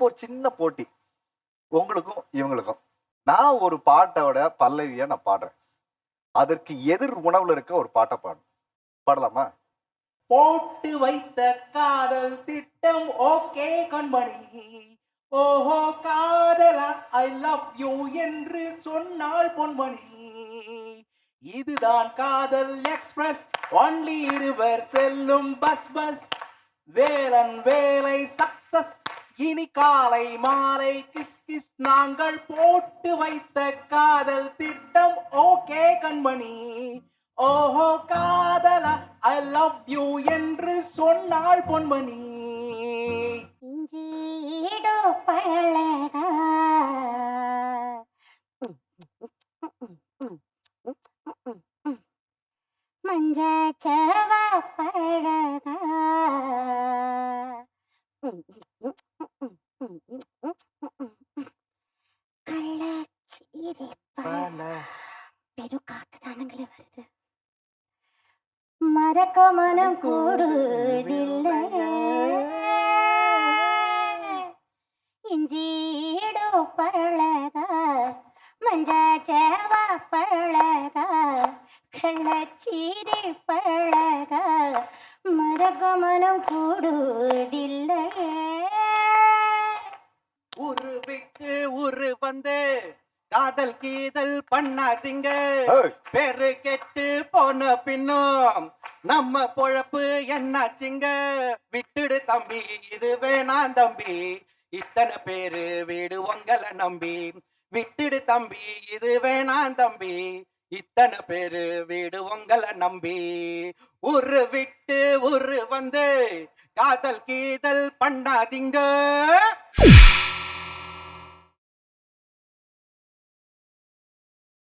ஒரு சின்ன போட்டி உங்களுக்கும் இவங்களுக்கும். நான் ஒரு பாட்டோட பல்லவியை நான் பாடுறேன். அதற்கு எதிர் உணவுல இருக்க ஒரு பாட்டை பாடலாமா? போட்டு வைத்த காதல் திட்டம் ஓகே கண்மணி, ஓஹோ காதலா ஐ லவ் யூ என்று சொன்னால் பொன்மணி. இதுதான் காதல் எக்ஸ்பிரஸ், ஒன்லி இருவர் செல்லும் பஸ் பஸ். வேலன் வேலை சக்சஸ், இனி காலை மாலை கிஸ் கிஸ். நாங்கள் போட்டு வைத்த காதல் திட்டம் ஓகே கண்மணி, ஓஹோ காதலா ஐ லவ் யூ என்று சொன்னாள் பொன்மணி. இஞ்சிடோ பழகா மஞ்சச்சவ பழகா கள்ளச்சீரிப்பழ பெரும் காத்து தானங்களே வருது. மறக்க மனம் கூடுதில்லை. இஞ்சிடோ பழகா மஞ்சச்சவ பழகா கள்ளச்சீரி பழகா மறக்க மனம் கூடுதில்லை. ஊரு விட்டு ஊரு வந்து காதல் கீதல் பண்ணாதீங்க. பேரு கெட்டு போன பின்னும் நம்ம பொழப்பு என்னாச்சுங்க. விட்டுடு தம்பி, இது வேணாம் தம்பி, இத்தனை பேரு வீடு உங்களை நம்பி. விட்டுடு தம்பி, இது வேணாம் தம்பி, இத்தனை பேரு வீடு உங்களை நம்பி. ஊரு விட்டு ஊரு வந்து காதல் கீதல் பண்ணாதீங்க.